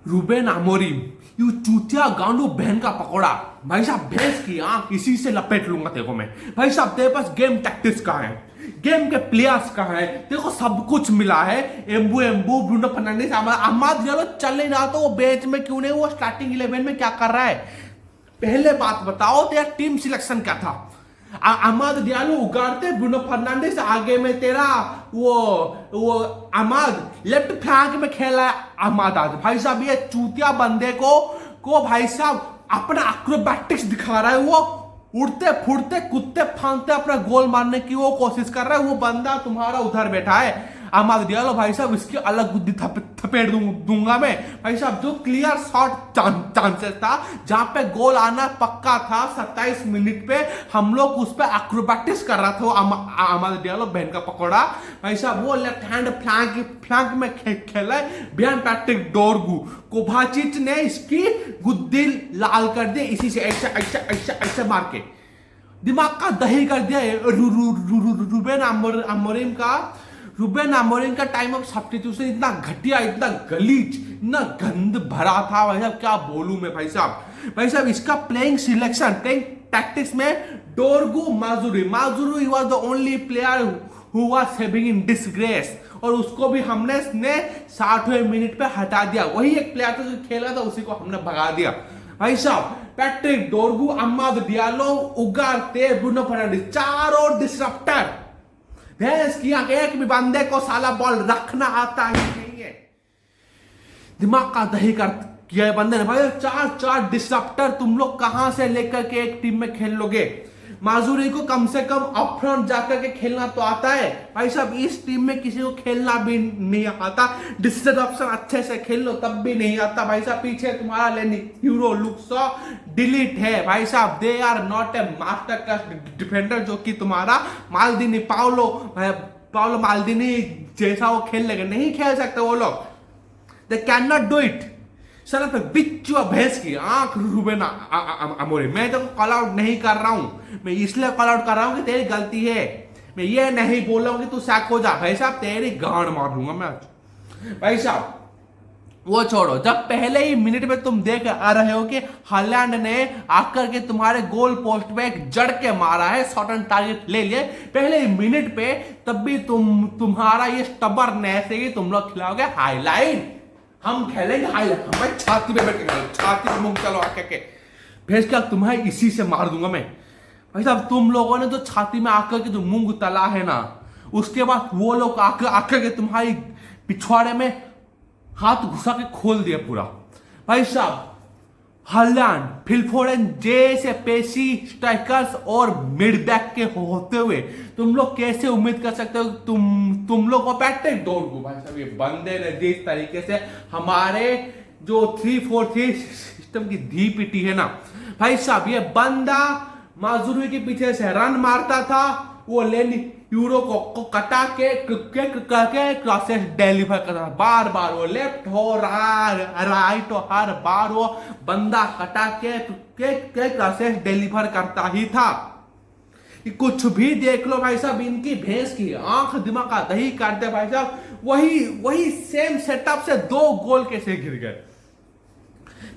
Ruben Amorim, you चूतिया गांडू बहन का पकौड़ा। भाई साहब भैंस की आंख इसी से लपेट लूंगा देखो मैं। भाई साहब तेरे पास गेम टैक्टिक्स कहाँ है, गेम के प्लेयर्स कहाँ है, देखो सब कुछ मिला है। Mbeumo Mbeumo Bruno Fernandes Amad Diallo चल नहीं रहा तो वो बेंच में क्यों नहीं, वो स्टार्टिंग 11 में क्या कर रहा है। पहले बात बताओ तेरा टीम सिलेक्शन क्या था। अहमद दियालो उगाड़ते, ब्रूनो फर्नांडिस आगे में तेरा वो अहमद लेफ्ट फ्लैंक में खेला है अहमद आज। भाई साहब ये चूतिया बंदे को भाई साहब अपना एक्रोबैटिक्स दिखा रहा है। वो उड़ते फुड़ते कुत्ते फांगते अपना गोल मारने की वो कोशिश कर रहा है। वो बंदा तुम्हारा उधर बैठा है अहमद दियालो। भाई साहब इसकी अलग बुद्धि थपेट दूंगा मैं। भाई साहब जो क्लियर शॉट चांसेस था, जहां पे गोल आना पक्का था, 27 मिनट पे हम लोग उस पर एक्रोबैटिक्स कर रहा था अहमद दियालो बहन का पकौड़ा। भाई साहब वो लेफ्ट हैंड फ्लैंक में खेला है बियन पैट्रिक डोरगू। कोवाचिच ने इसकी गुद्दी लाल कर दी इसी से ऐसा ऐसा ऐसा ऐसा मार के दिमाग का दही कर दिया। रूबेन अमोरिम का टाइम ऑफ सब्स्टिट्यूशन इतना घटिया, इतना गलीच, इतना गंद भरा था। भाई साहब क्या बोलूं मैं। भाई साहब इसका प्लेइंग सिलेक्शन, प्लेइंग टैक्टिक्स में Dorgu Mazraoui was the only player who was saving in disgrace, और उसको भी हमने 60वें मिनट पे हटा दिया। वही एक प्लेयर था जो खेला था, उसी को हमने भगा दिया। भाई साहब Patrick Dorgu, Amad Diallo, Ugarte, Bruno Fernandes, चारों डिसरप्टर। भैंस की आंख, एक भी बंदे को साला बॉल रखना आता ही नहीं है। दिमाग का दही कर किया है बंदे ने। भाई चार डिसरप्टर तुम लोग कहां से लेकर के एक टीम में खेल लोगे। माजुरी को कम से कम अप फ्रंट जाकर के खेलना तो आता है। भाई साहब इस टीम में किसी को खेलना भी नहीं आता। डिस्ट्रप्शन अच्छे से खेल लो तब भी नहीं आता। भाई साहब पीछे तुम्हारा लेनी यूरो लुक्सो डिलीट है। भाई साहब they are not a master class defender, जो कि तुम्हारा माल्दिनी पाउलो माल्दिनी जैसा वो खेल लेगा, नहीं खेल सकते वो लोग। They can not do it. Sir पे बिच्चुआ भैंस की आंख रूबेन अमोरिम। मैं तो कॉल आउट नहीं कर रहा हूं, मैं इसलिए कॉल आउट कर रहा हूं कि तेरी गलती है। मैं ये नहीं बोल रहा हूं कि तू सैक हो जा। भाई साहब तेरी गांड मार दूंगा मैं आज। भाई साहब वो छोड़ो, जब पहले ही मिनट में तुम देख आ रहे हो कि हालैंड ने आकर के तुम्हारे गोल पोस्ट पे एक जड़ के मारा है, शॉट ऑन टारगेट ले लिए पहले ही मिनट पे, तब भी तुम्हारा ये स्टबर्नेस है कि तुम लोग खिलाओगे हाईलाइट। हम खेलेंगे हाईलाइट, हमारे छाती पे बैठ के, छाती पे मुंह चलो आके के भेज के तुम्हारे इसी से मार दूंगा मैं। भाई साहब तुम लोगों ने जो छाती में आकर के जो मूंग तला है ना, उसके बाद वो लोग आकर के तुम्हारी पिछवाड़े में हाथ घुसा के खोल दिया पूरा। भाई साहब हालैंड, फिल फोडेन जैसे पेशी स्ट्राइकर्स और मिड बैक के होते हुए तुम लोग कैसे उम्मीद कर सकते हो तुम लोग को पैट्रिक डोरगू। भाई साहब ये बंदे ने जिस तरीके से हमारे जो 3-4-3 सिस्टम की धी पिटी है ना, भाई साहब ये बंदा माजुरी के पीछे से रन मारता था, वो लेनी यूरो को कटा के क्रॉसेस डिलीवर करता था। बार बार वो लेफ्ट हो राइट हो, हर बार वो बंदा कटा के क्रॉसेस डिलीवर करता ही था। कुछ भी देख लो भाई साहब, इनकी भैंस की आंख दिमाग का दही काटते। भाई साहब वही सेम सेटअप से 2 गोल कैसे गिर गए।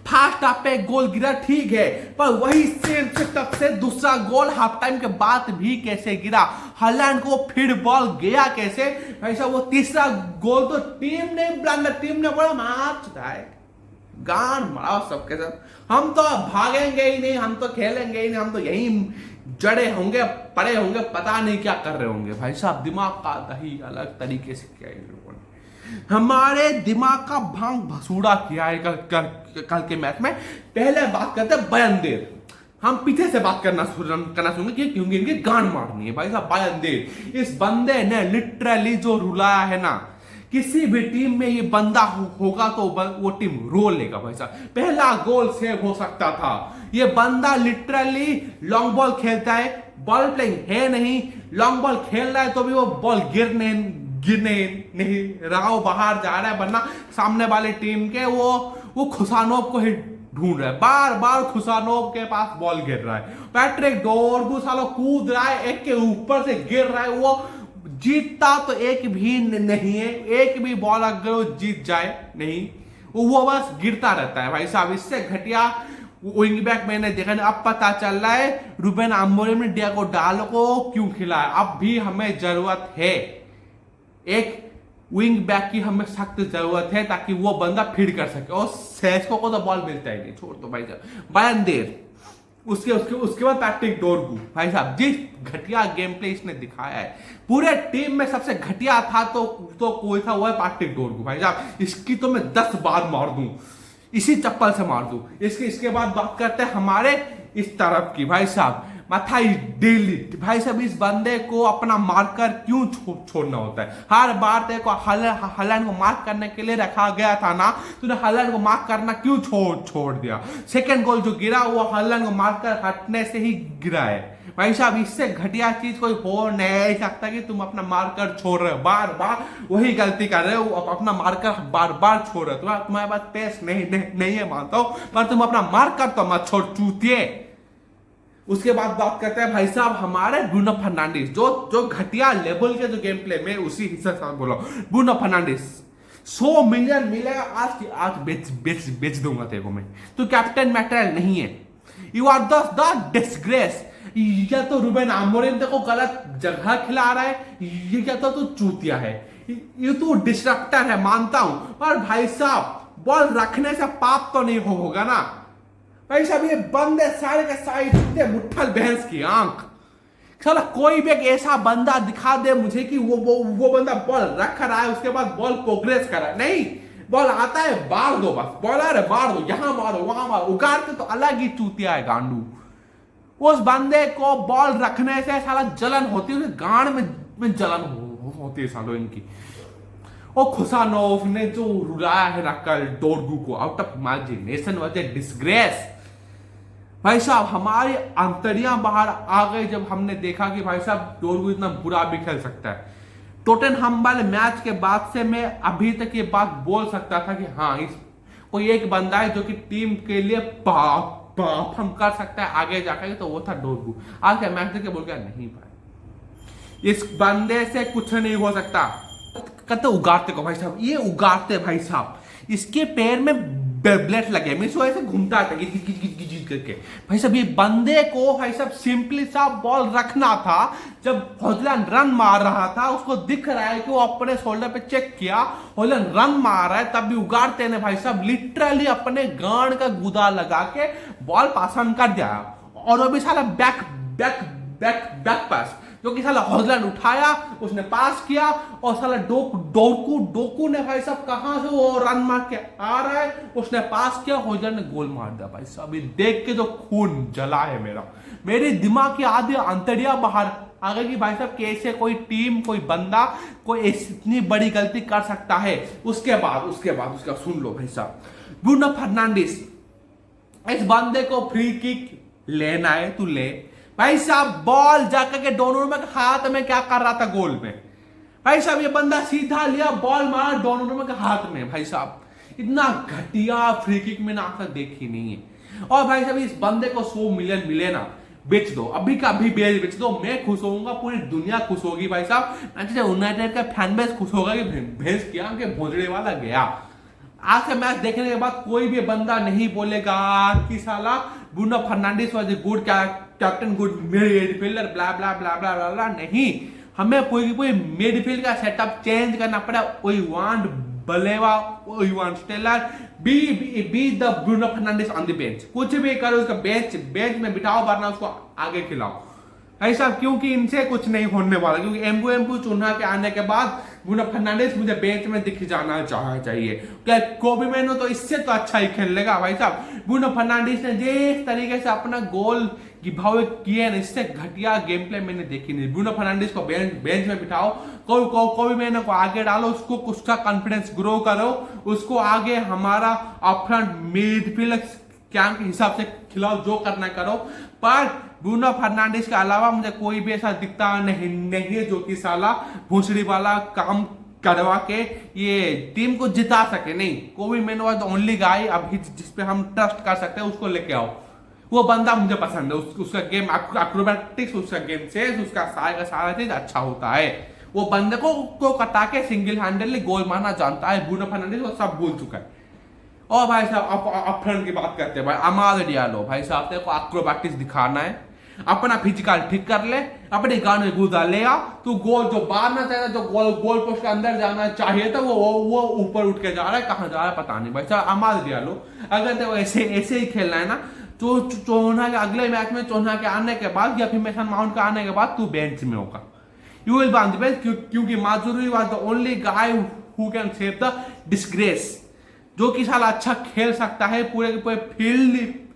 फर्स्ट हाफ पे गोल गिरा ठीक है, पर वही सेम सेटअप से दूसरा गोल हाफ टाइम के बाद भी कैसे गिरा। हालैंड को फिर बॉल गया कैसे। भाई साहब वो तीसरा गोल तो टीम ने ब्लंडर, टीम ने बड़ा मार चुका है, गान मरा सबके सब। हम तो भागेंगे ही नहीं, हम तो खेलेंगे ही नहीं, हम तो यही जड़े होंगे, पड़े होंगे, पता नहीं क्या कर रहे होंगे। भाई साहब दिमाग का दही अलग तरीके से किया है लोगों ने, हमारे दिमाग का भांग भसूड़ा किया है कल के मैच में। पहले बात करते हैं बयानदेर, हम पीछे से बात करना सुनेंगे क्योंकि इनकी गांड मारनी है। भाई साहब बयानदेर, इस बंदे ने लिटरली जो रुलाया है ना, किसी भी टीम में ये बंदा होगा तो वो टीम रो लेगा। भाई साहब पहला गोल सेव हो सकता था। ये बंदा लिटरली लॉन्ग बॉल खेलता है, बॉल प्लेइंग है नहीं, लॉन्ग बॉल खेल रहा है तो भी वो बॉल गिरने नहीं रहा, वो बाहर जा रहा है, वरना सामने वाली टीम के वो खुशानोव को ही ढूंढ रहा है। बार बार खुशानोव के पास बॉल गिर रहा है। पैट्रिक डोरगू सालो कूद रहा है, एक के ऊपर से गिर रहा है। वो जीतता तो एक भी नहीं है, एक भी बॉल अगर वो जीत जाए नहीं, वो बस गिरता रहता है भाई साहब। इससे घटिया विंग बैक मैंने देखा नहीं। अब पता चल रहा है रूबेन अमोरिम ने डियागो डालो को क्यों खिलाया। अब भी हमें जरूरत है एक विंग बैक की, हमें सख्त जरूरत है ताकि वो बंदा फीड कर सके। और सेस्को को तो बॉल मिलता ही नहीं, छोड़ दो भाई साहब। बायन देर उसके उसके उसके बाद पैट्रिक डोरगू भाई साहब, जिस घटिया गेम प्ले इसने दिखाया है, पूरे टीम में सबसे घटिया था तो कोई था, वो है पैट्रिक डोरगू भाई साहब। इसकी तो मैं 10 बार मार दूं, इसी चप्पल से मार दूं। इसके बाद बात करते हैं हमारे इस तरफ की भाई साहब, माथाई डिलीट भाई साहब। इस बंदे को अपना मार्कर क्यों छोड़ना होता है? हर बार तेरे को हालैंड को मार्क करने के लिए रखा गया था ना, तूने हालैंड को मार्क करना क्यों छोड़ दिया? सेकंड गोल जो गिरा वो हालैंड को मार्कर हटने से ही गिरा है भाई साहब। इससे घटिया चीज कोई हो नहीं सकता कि तुम अपना मार्कर छोड़ रहे हो, बार बार वही गलती कर रहे हो, अपना मार्कर बार बार छोड़ रहे हो। तुम्हारे पास पेस नहीं है मानता हूं, पर तुम अपना मार्कर तो मत छोड़ चूतिए। उसके बाद बात करते हैं भाई साहब हमारे ब्रूनो फर्नांडिस, जो घटिया लेवल के जो गेम प्ले में उसी हिस्से से बोला। ब्रूनो फर्नांडिस 100 मिलियन मिलेगा आज बेच दूंगा तेरे को मैं। तू कैप्टन मैटेरियल नहीं है, यू आर द डिसग्रेस। या तो रूबेन अमोरिम देखो गलत जगह खिला रहा है, या तो तू चूतिया है, ये तू डिस्ट्रक्टर है मानता हूं, पर भाई साहब बॉल रखने से पाप तो नहीं होगा ना भाई साहब। ये बंदे सारे के सारे मुट्ठल भैंस की आंख। साला कोई भी एक ऐसा बंदा दिखा दे मुझे कि वो बंदा बॉल रख रहा है, उसके बाद बॉल प्रोग्रेस कर रहा है। नहीं, बॉल आता है मार दो, बस बॉल आ रहा है मार दो, यहां मारो वहां मारो, उगाड़ते तो अलग ही चूतिया है गांडू। उस बंदे को बॉल रखने से साला जलन होती है, गांड में जलन होती है सालों इनकी। और खुशानोव ने जो रुलाया है रखकर डोरगू को, out of imagination was a disgrace भाई साहब। हमारी अंतड़ियां बाहर आ गई जब हमने देखा कि भाई साहब डोरगू इतना बुरा भी खेल सकता है। टोटेनहम वाले मैच के बाद से मैं अभी तक ये बात बोल सकता था कि हाँ, इस कोई एक बंदा है जो कि टीम के लिए परफॉर्म कर सकता है आगे जाकर, तो वो था डोरगू। आज के मैच देख बोल गया नहीं भाई, इस बंदे से कुछ नहीं हो सकता। कहते उगाड़ते को भाई साहब, ये उगाड़ते भाई साहब, इसके पैर में ब्लेड लगे, मैं इसको ऐसे घूमता था करके भाई साहब। ये बंदे को भाई साहब सिंपली सा बॉल रखना था। जब हॉलैंड रन मार रहा था, उसको दिख रहा है कि वो अपने शोल्डर पे चेक किया, हॉलैंड रन मार रहा है, तब भी उगाड़ते ने भाई साहब लिटरली अपने गांड का गुदा लगा के बॉल पासन कर दिया। और वो भी साला बैक बैक बैक बैक पास, जो कि साला हॉलैंड उठाया, उसने पास किया, और साला डोकू ने भाई साहब कहां से वो रन मार के आ रहा है, उसने पास किया, हॉलैंड ने गोल मार दिया भाई साहब। ये देख के जो खून जला है मेरे दिमाग की आधी अंतड़ियां बाहर आ गई कि भाई साहब कैसे कोई टीम, कोई बंदा कोई इतनी बड़ी गलती कर सकता है। उसके बाद उसका सुन लो भाई साहब, ब्रूनो फर्नांडिस, इस बंदे को फ्री किक लेना है तू ले भाई साहब। बॉल जाकर के डोनोरुमा के हाथ में क्या कर रहा था गोल में भाई साहब? ये बंदा सीधा लिया, बॉल मारा डोनोरुमा के हाथ में भाई साहब। इतना घटिया फ्री किक मैंने आज तक देखी नहीं है। और भाई साहब इस बंदे को 100 मिलियन मिले ना, बेच दो, अभी का अभी बेच दो, मैं खुश होऊंगा, पूरी दुनिया खुश होगी भाई साहब। मैनचेस्टर यूनाइटेड का फैन बेस खुश होगा कि भेज किया कि भोजड़े वाला गया। आज के मैच देखने के बाद कोई भी बंदा नहीं बोलेगा कि साला Bruno Fernandes was a good captain, good midfielder, blah blah blah blah blah blah. नहीं, हमें कोई मिडफील्ड का सेटअप चेंज करना पड़ा। We want Baleba, we want Stiller, be the Bruno Fernandes on the bench. कुछ भी करो, उसका बेंच में बिठाओ, वरना उसको आगे खिलाओ ऐसा, क्योंकि इनसे कुछ नहीं होने वाला। क्योंकि एम्बू चुना के आने के बाद ब्रूनो फर्नांडिस मुझे बेंच में दिख जाना चाहिए। क्या कोबी मैनो तो इससे तो अच्छा ही खेल लेगा भाई साहब। ब्रूनो फर्नांडिस ने जिस तरीके से अपना गोल गिभावे किए ना, इससे घटिया गेम प्ले मैंने देखी नहीं। ब्रूनो फर्नांडिस को बेंच में बिठाओ, कोबी मैनो को आगे डालो, उसका कॉन्फिडेंस ग्रो करो, उसको आगे हमारा अपफ्रंट मिडफील्ड कैंप के हिसाब से खिलाओ, जो करना करो। पर ब्रूनो फर्नांडिस के अलावा मुझे कोई भी ऐसा दिखता नहीं है जो कि साला भूसड़ी वाला काम करवा के ये टीम को जिता सके। नहीं, कोबी मैनो वाज द ओनली गाय अभी जिसपे हम ट्रस्ट कर सकते हैं, उसको लेके आओ। वो बंदा मुझे पसंद है, उसका गेम एक्रोबैटिक्स, उसका गेम सेंस, उसका सारा चीज अच्छा होता है। वो बंदे को कटा के सिंगल हैंडली गोल मारना जानता है। ब्रूनो फर्नांडिस वो सब भूल चुका है। और भाई साहब अपफ्रंट की बात करते हैं भाई, अमाद डियालो भाई साहब तेरे को एक्रोबैटिक्स दिखाना है, अपना फिजिकल ठीक कर ले, अपने गान में गुजा ले आ, तू गोल जो मारना चाहता, जो गोल पोस्ट के अंदर जाना चाहिए था वो ऊपर उठ के जा रहा है, कहाँ जा रहा है पता नहीं भाई साहब। अमाद डियालो अगर तेरे को ऐसे ही खेलना है ना, तो चोन्हा के अगले मैच में चोन्हा के आने के बाद या फिर मेसन माउंट का आने के बाद तू बेंच में होगा, you will be on the bench, क्योंकि Mazraoui was the only guy who can save the disgrace, जो कि साला अच्छा खेल सकता है पूरे के पूरे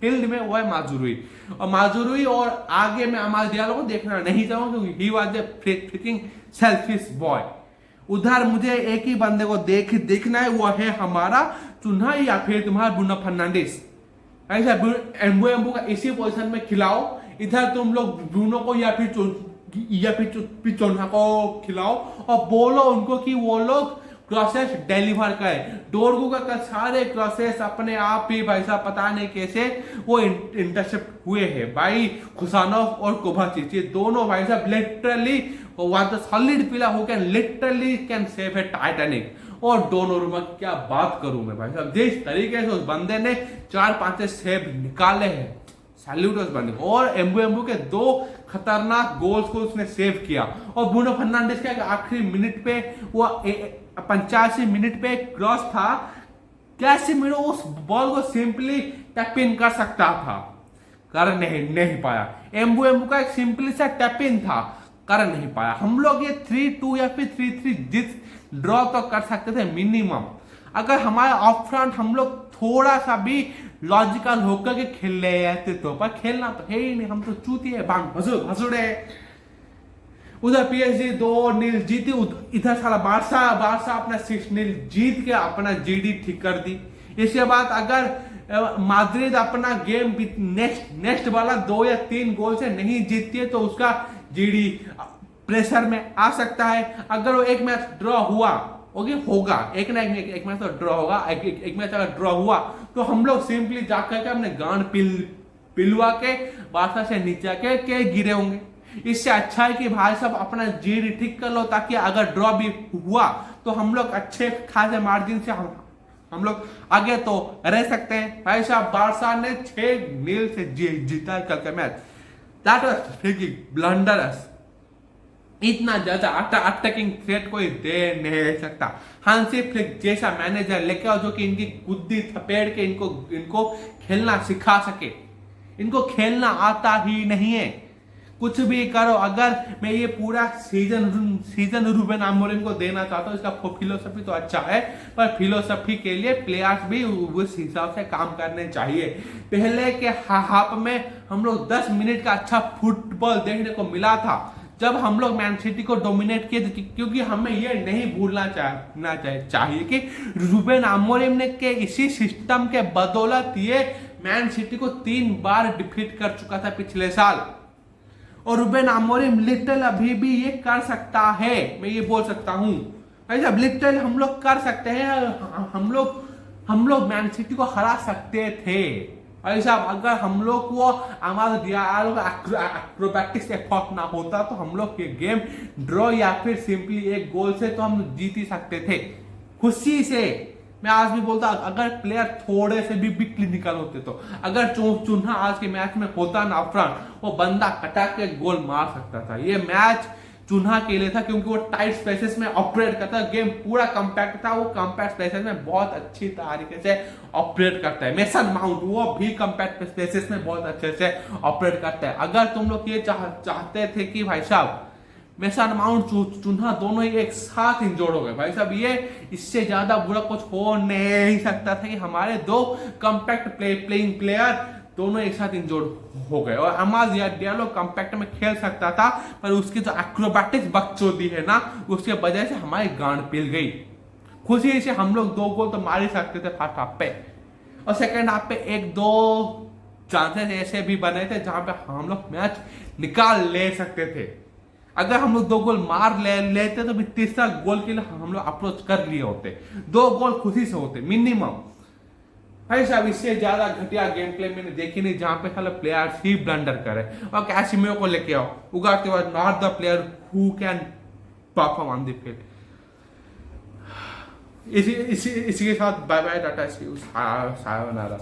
फील्ड में, वो है माजुरुई। और माजुरुई और आगे में अमाद डियालो को देखना नहीं चाहूंगा, क्योंकि he was a freaking selfish boy. उधर मुझे एक ही बंदे को देखना है, वो है हमारा चुन्हा या फिर तुम्हारा ब्रूनो फर्नांडिस। ऐसा एम्बू का इसी पोजीशन में खिलाओ, इधर तुम लोग ब्रूनो को या फिर चोन्हा को खिलाओ और बोलो उनको कि वो लोग क्रॉसेस डिलीवर करें। डोरगू का सारे क्रॉसेस अपने आप ही भाई साहब पता नहीं कैसे वो इंटरसेप्ट हुए हैं भाई। खुसानोव और कोभाचिच, ये दोनों भाई साहब literally one the solid player who can literally can save A Titanic. और डोनोरुमा की क्या बात करूं मैं भाई साहब, जिस तरीके से उस बंदे ने 4-5 सेव निकाले हैं, सैल्यूट उस बंदे को। और एम्बू के 2 खतरनाक गोल्स को उसने सेव किया। और ब्रूनो फर्नांडिस का आखिरी मिनट पे वो 85 मिनट पे क्रॉस था, कैसेमिरो उस बॉल को सिंपली टैप इन कर सकता था, कर नहीं पाया। एम्बू का एक सिंपली सा टैप इन था, कर नहीं पाया। हम लोग ये 3-2 या फिर 3-3 जीत ड्रॉ तो कर सकते थे मिनिमम, अगर हमारे ऑफ फ्रंट हम लोग थोड़ा सा भी लॉजिकल होकर के खेल रहे हैं तो, पर खेलना तो है ही नहीं, हम तो चूतिए बांग भसुड़े। उधर पीएसजी 2-0 जीती, इधर साला बारसा अपना 6-0 जीत के अपना जीडी ठीक कर दी। इसके बाद अगर माद्रिद अपना गेम नेक्स्ट वाला 2 या 3 गोल से नहीं जीतती है तो उसका जीडी प्रेशर में आ सकता है। अगर वो एक मैच ड्रॉ हुआ होगा एक मैच तो ड्रॉ होगा, एक मैच अगर ड्रॉ हुआ तो हम लोग सिंपली जाकर के अपने गांड पिलवा के बारसा से नीचे के गिरे होंगे। इससे अच्छा है कि भाई साहब अपना जीडी ठीक कर लो, ताकि अगर ड्रॉ भी हुआ तो हम लोग अच्छे खासे मार्जिन से हम लोग आगे तो रह सकते हैं। भाई साहब बारसा ने 6-0 से जीता कल का मैच, दैट वाज ब्लंडरस। इतना ज्यादा अटैकिंग थ्रेट कोई दे नहीं सकता। हांसी फ्लिक जैसा मैनेजर लेके आओ जो कि इनकी गुद्दी थपेड़ के इनको खेलना सिखा सके। इनको खेलना आता ही नहीं है, कुछ भी करो। अगर मैं ये पूरा सीजन रूबेन अमोरिम को देना चाहता हूँ, इसका फिलोसफी तो अच्छा है, पर फिलोसफी के लिए प्लेयर्स भी उस हिसाब से काम करने चाहिए। पहले के हाफ में हम लोग 10 मिनट का अच्छा फुटबॉल देखने को मिला था जब हम लोग मैन सिटी को डोमिनेट किए थे, क्योंकि हमें ये नहीं भूलना चाहिए कि रूबेन अमोरिम ने के इसी सिस्टम के बदौलत ये मैन सिटी को 3 बार डिफीट कर चुका था पिछले साल। और रूबेन अमोरिम लिटल अभी भी ये कर सकता है, मैं ये बोल सकता हूं। ऐसा लिटल हम लोग कर सकते हैं, हम लोग मैन सिटी को हरा सकते थे। ऐसा अगर हम लोग को हमारे एक्रोबैटिक्स एफर्ट ना होता तो हम लोग ये गेम ड्रॉ या फिर सिंपली 1 गोल से तो हम जीत ही सकते थे खुशी से। मैं आज भी बोलता अगर प्लेयर थोड़े से भी क्लिनिकल होते तो, अगर चुन्हा आज के मैच में होता ना फ्रंट, वो बंदा कटा के गोल मार सकता था। ये मैच चुन्हा के लिए था क्योंकि वो टाइट स्पेसेस में ऑपरेट करता है, गेम पूरा कॉम्पैक्ट था, वो कॉम्पैक्ट स्पेसेस में बहुत अच्छी तरीके से ऑपरेट करता है। मेसन माउंट वो भी कॉम्पैक्ट स्पेसेस में बहुत अच्छे से ऑपरेट करता है। अगर तुम लोग ये चाहते थे कि भाई साहब मेसन माउंट चुन्हा दोनों ही एक साथ इंजोर्ड हो गए, भाई साहब ये इससे ज्यादा बुरा कुछ हो नहीं सकता था कि हमारे 2 कॉम्पैक्ट प्लेइंग प्लेयर दोनों एक साथ इंजोर्ड हो गए। और अमाद डियालो कॉम्पैक्ट में खेल सकता था, पर उसकी जो एक्रोबैटिक्स बकचोदी है ना, उसके वजह से हमारी गांड पिल गई। खुशी से हम लोग 2 गोल तो मार ही सकते थे फर्स्ट हाफ पे, और सेकेंड हाफ पे 1-2 चांसेस ऐसे भी बने थे जहां पे हम लोग मैच निकाल ले सकते थे। अगर हम लोग 2 गोल मार लेते तो भी तीसरा गोल के लिए हम लोग अप्रोच कर लिए होते, 2 गोल खुशी से होते मिनिमम। भाई साहब इससे ज्यादा घटिया गेम प्ले मैंने देखी नहीं जहां पे साले प्लेयर्स ही ब्लंडर करे। और कैसिमिरो को लेके आओ, उगाते हुए not the player who can perform on the field. इसी के साथ bye bye, tata, see you, sayonara.